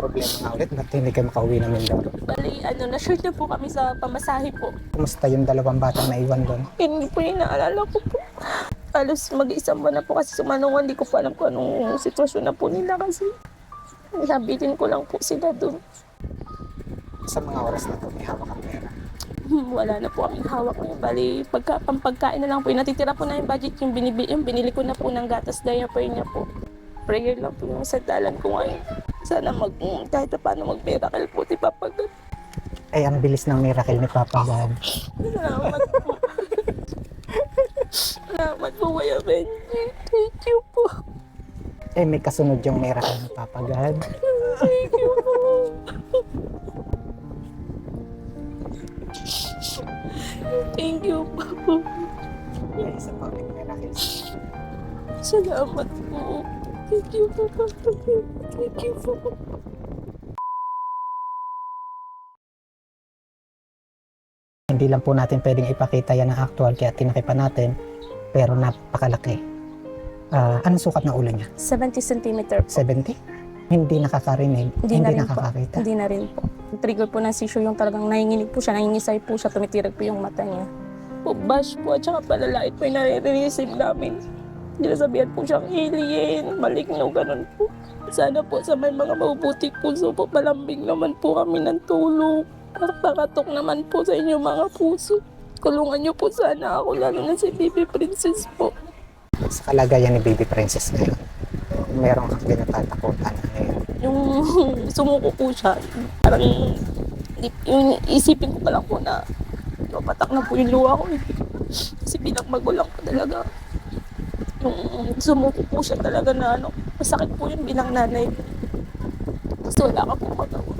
problema nga ulit? Ba't hindi kayo makauwi ng Mindoro? Bali, na-short na po kami sa pamasahe po. Kumusta yung dalawang batang naiwan doon? Hindi po yung naalala ko po. Halos mag-isang buwan na po kasi sumanungan. Hindi ko pa alam kung anong sitwasyon na po nila kasi sabitin ko lang po sila doon. Sa mga oras na to, may hawak ang pera. Wala na po kaming hawak ngayon. Bali, pampagkain na lang po. Yung natitira po na yung budget, yung binili ko na po ng gatas diaper niya po. Prayer lang po yung sandalan ko ngayon. Sana kahit na paano mag-miracle po, di ba pag... Ay, ang bilis ng miracle ni Papa God. Salamat po. Salamat po, Kuya Benji. Thank you po. Eh, may kasunod yung miracle ni Papa God. Thank you po. Thank you po. Ay, isa pa ulit miracle. Salamat po. Thank you po. Thank you po. Hindi lang po natin pwedeng ipakita yan ng actual kaya tinakipan natin, pero napakalaki. Anong sukat ng ulo niya? 70 cm po. 70? Hindi nakakarinig, hindi na rin nakakakita. Po. Hindi na rin po. Yung trigger po ng seizure yung talagang nanginginig po siya, nangingisay po siya, tumitirag po yung mata niya. Po, bash po at saka palalait po yung nare-receive namin. Sinasabihan po siyang alien, maligno, ganun po. Sana po sa may mga mabubuting puso po, malambing naman po kami ng tulong. Pakatok naman po sa inyo mga puso. Kulungan niyo po sana ako, lalo na si Baby Princess po. Sa kalagayan ni Baby Princess ngayon, meron kang pinatatakutan ngayon. Yung sumuko po siya, parang yung isipin ko pa lang po na patak na po yung luha ko. Kasi bilang magulang ko talaga, yung sumuko po siya talaga na masakit po yun bilang nanay. Kasi wala ka po magawa.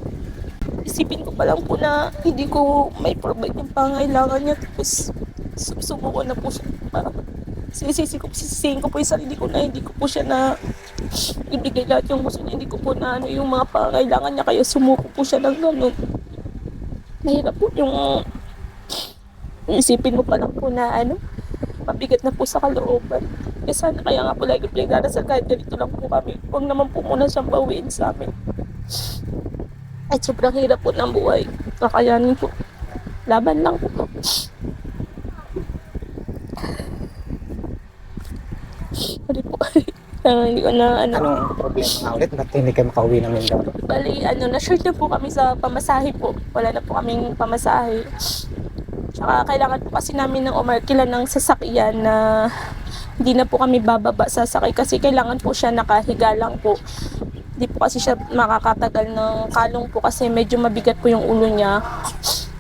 Isipin ko pa lang po na hindi ko may provide yung pangailangan niya. Tapos sumuko na po siya. Parang sisisihin ko po yung sarili ko na hindi ko po siya na ibigay lahat yung gusto niya. Hindi ko po na yung mga pangailangan niya. Kaya sumuko po siya ng gano'n. Mahirap po yung isipin mo pa lang po na mabigat na po sa kalooban. Kaya sana kaya nga po lagi pinagdarasal kahit ganito lang po kami. Huwag naman po muna siyang bawiin sa amin. At sobrang hirap po ng buhay. Kakayanin po. Laban lang po. Sorry po. Hindi ko na Anong problema nga ulit? Ba't hindi kayo makauwi ng Mindoro? Bali, na-short na po kami sa pamasahe po. Wala na po kaming pamasahe. Tsaka kailangan po kasi namin ng umarkila ng sasakyan na hindi na po kami bababa sa sakay kasi kailangan po siya nakahiga lang po. Hindi po kasi siya makakatagal ng kalong po kasi medyo mabigat po yung ulo niya.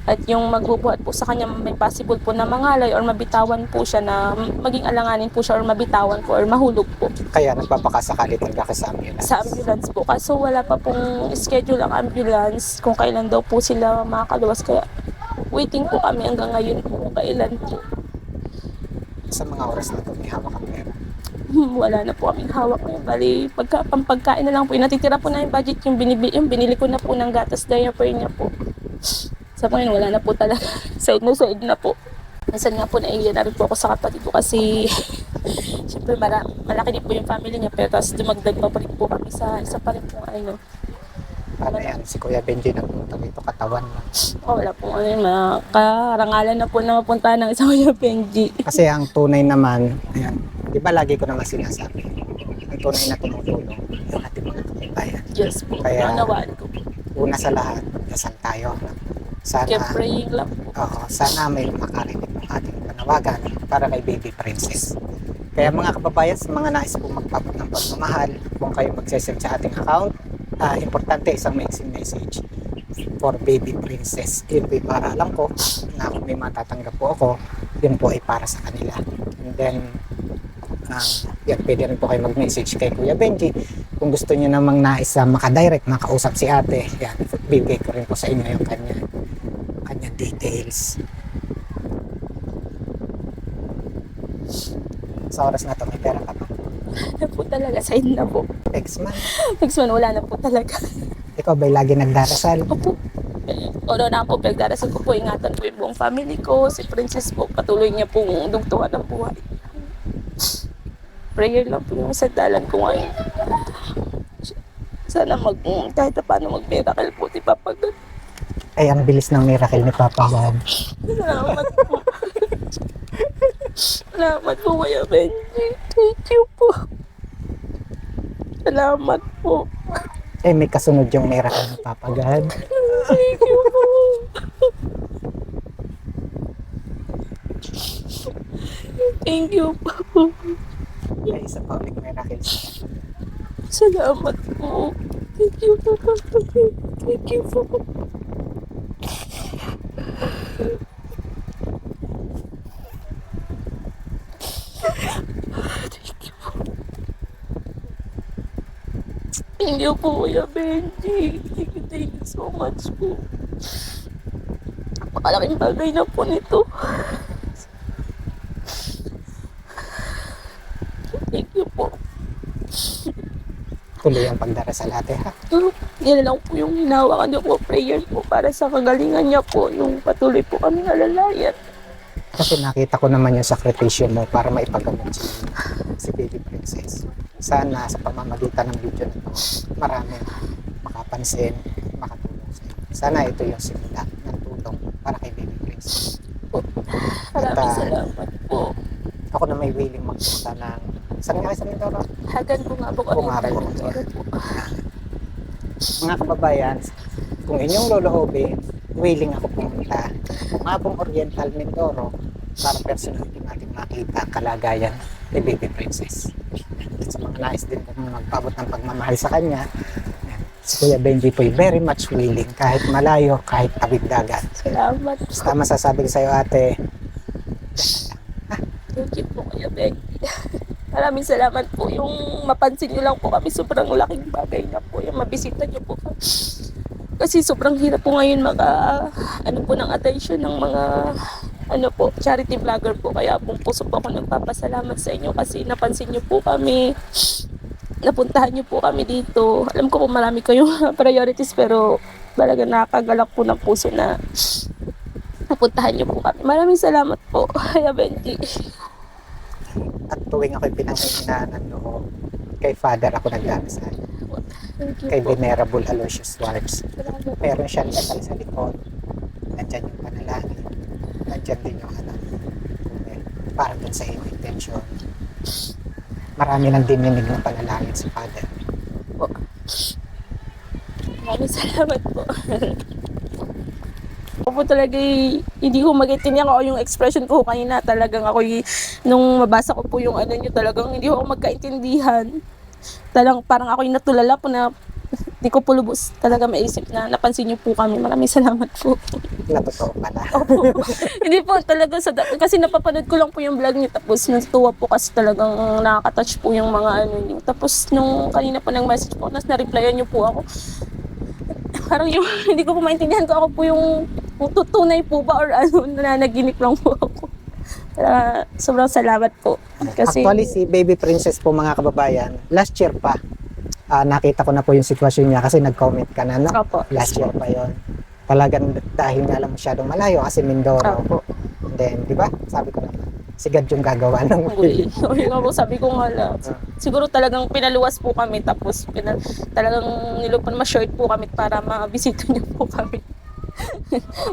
At yung magbubuhat po sa kanya may possible po na mangalay or mabitawan po siya na maging alanganin po siya or mabitawan po or mahulog po. Kaya nagpapakasakali talaga sa ambulance. Sa ambulance po. Kaso wala pa pong schedule ang ambulance kung kailan daw po sila makakaluwas. Kaya waiting po kami hanggang ngayon po kung kailan po. Sa mga oras na to, may hawak ang pera. Wala na po kaming hawak ngayon. Bali, pampagkain na lang po. Yung natitira po na yung budget, yung binili ko na po ng gatas diaper niya po. Sa ngayon, wala na po talaga. Side na po. Minsan nga po naiiyan na rin po ako sa kapatid ko kasi syempre malaki din po yung family niya. Pero tapos dumagdag pa rin po kami sa isa pa rin po Paano yan? Si Kuya Benji nagpunta dito, katawan lang. wala po karangalan na po na mapuntahan ng isang Kuya Benji. Kasi ang tunay naman, ayan, di ba lagi ko naman sinasabi, ang tunay na tumutulong, yung ating mga kababayan. Diyos po, Kaya- nanawaan ko po. Una sa lahat, dasal tayo. Sana, Kaya praying lang po. sana may makarinig ng ating panawagan para kay Baby Princess. Kaya mga kababayan, sa mga nais po magpapot ng pagmamahal, kung kayo magsesend sa ating account, importante isang mixing message for Baby Princess. Yun po yung para alam ko na kung may matatanggap po ako, yun po ay para sa kanila. And then, yan, pwede rin po kayo mag-message kay Kuya Benji. Kung gusto niyo namang nais makadirect, makausap si ate, yan, bibigay ko rin po sa inyo yung kanya details. Sa oras na to, may pera ka pa. Wala po talaga, side na po. Next month. Next one, wala na po talaga. Ikaw ba'y lagi nagdarasal? Opo. Na po, pinagdarasal ko po, ingatan po yung buong family ko. Si Princess po, patuloy niya pong dugtungan ng buhay. Prayer lang po yung sandalan ko ngayon. sana kahit na paano mag-miracle po si Papa God. Ay, ang bilis ng miracle ni Papa God. Salamat po. Salamat po, Kuya Benji. Thank you po. Salamat po. Eh, may kasunod yung miracle ni Papa God. Thank you po. Thank you po. May isa pa ulit miracle siya. Salamat po. Thank you po. Thank you po. Thank you po, Kuya Benji. Thank you so much po. Napakalaking bagay na po nito. Thank you po. Tuloy ang pagdarasal ate ha. Yan lang po yung hinawakan niyo po, prayer po para sa kagalingan niya po, yung patuloy po kami alalayan. Kasi nakita ko naman yung sakripisyo mo para maipagamot si Baby Princess. Sana sa pamamagitan ng video na ito, marami makapansin, makatulong sa iyo. Sana ito yung simula ng tulong para kay Baby Princess. Maraming salamat po. Ako na may willing magpunta ng saan nga sa Mindoro? Hagan po nga po kami. Bungabon. Mindoro po. Mga kababayan, kung inyong loloobin, willing ako pumunta. Bungabong Oriental Mindoro para personally natin makita ang kalagayan ni Baby Princess. At sa mga nais din kung magpabot ng pagmamahal sa kanya, yan, si Kuya Benji po ay very much willing kahit malayo, kahit tabig dagat. Salamat. Basta masasabi ko sa iyo ate, Thank you po, Kuya Benji. Maraming salamat po. Yung mapansin niyo lang po kami, sobrang laking bagay na po. Yung mabisita niyo po kami. Kasi sobrang hirap po ngayon ano po ng attention ng mga charity vlogger po. Kaya pong puso po ako nagpapasalamat sa inyo kasi napansin niyo po kami. Napuntahan niyo po kami dito. Alam ko po marami kayong priorities pero talaga nakakagalak po ng puso na napuntahan niyo po kami. Maraming salamat po, Kuya Benji. at tuwing ako'y pinanghihinaan ng loob, kay Father ako nagdarasal. Thank you Kay po. Venerable Aloysius Schwartz. Salamat. Meron siyang dasal sa likod. Nandyan yung panalangin. Nandyan din yung para dun sa iyong intention. Marami nang dininig ng panalangin sa Father. Maraming salamat po. Ako po talaga hindi ko magintindihan ko yung expression ko kanina. Talagang ako nung mabasa ko po yung nyo, talagang hindi ko magkaintindihan. Parang ako yung natulala po na hindi ko po lubos talaga maisip na napansin niyo po kami. Maraming salamat po. Natotoo pala. Opo. Hindi po talaga kasi napapanood ko lang po yung vlog niyo tapos natuwa po kasi talagang nakaka-touch po yung mga niyo. Tapos nung kanina po ng message po, na-replyan niyo po ako. Parang yung hindi ko po maintindihan ko ako po yung tunay po ba or nananaginip lang po ako. Sobrang salamat po. Kasi Actually, si Baby Princess po mga kababayan, last year pa, nakita ko na po yung sitwasyon niya kasi nag-comment ka na, no? Opo. Last year pa yon. Talagang dahil nga lang masyadong malayo kasi Mindoro. Opo. And then, di ba? Sabi ko naman, si God yung gagawa ng Uy, nga po, sabi ko nga lang. Siguro talagang pinaluwas po kami tapos talagang nilupan ma-short po kami para mabisita niyo po kami.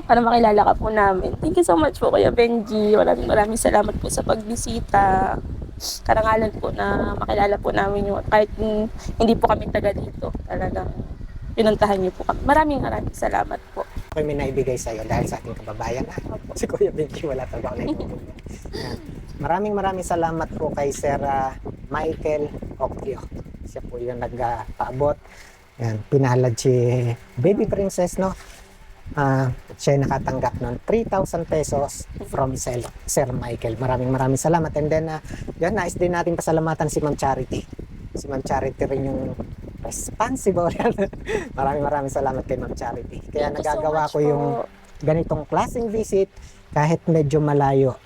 Para makilala ka po namin. Thank you so much po Kuya Benji. Maraming salamat po sa pagbisita. Karangalan po na makilala po namin yung kahit hindi po kami taga dito. Talagang pinuntahan niyo po kami. Maraming salamat po. Ako may naibigay sa iyo dahil sa ating kababayan. Si Kuya Benji wala talaga ako naibigay. Maraming salamat po kay Sir Michael Octio. Siya po yung nagpaabot. Yan, pinalad si Baby Princess, no? Siya yung nakatanggap ng 3,000 pesos from Sir Michael. Maraming salamat. And then, yan, nais din natin pasalamatan si Ma'am Charity. Si Ma'am Charity rin yung responsible. maraming salamat kay Ma'am Charity. Kaya Thank you so nagagawa much ko yung ganitong klaseng visit kahit medyo malayo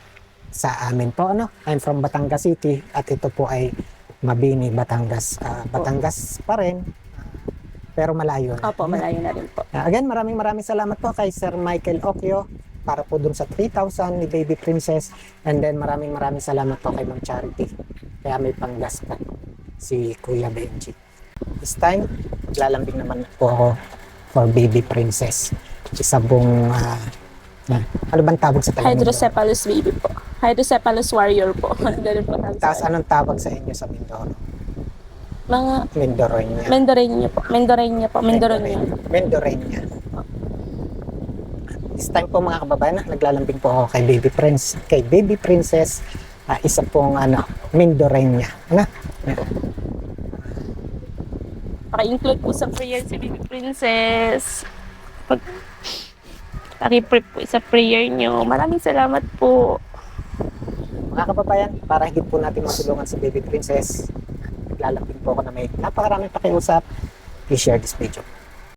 sa amin po. I'm from Batangas City at ito po ay Mabini, Batangas. Batangas pa rin. Pero malayo na. Opo, malayo na rin po. Again, maraming salamat po kay Sir Michael Occhio para po dun sa 3,000 ni Baby Princess. And then maraming salamat po kay Ma'am Charity. Kaya may panggas pa si Kuya Benji. This time, Lalambing naman po ako for baby princess. Isa pong, ano bang tawag sa Tagalog? Hydrocephalus baby po. Hydrocephalus warrior po. Ganun po tawag sa Tapos anong tawag sa inyo sa Mindoro? mga Mindoroña. Mendoreña po. Mendoreña po. Mendoreña. Mindoroña. This time po mga kababayan, naglalambing po ako kay baby princess, isa pong Mindoroña. Paki-include po sa prayer si baby princess. Paki-pray po sa prayer nyo. Maraming salamat po. Mga kababayan, para higit po natin matulungan si baby princess, naglalambing po ako na may napakaraming pakiusap. Please share this video.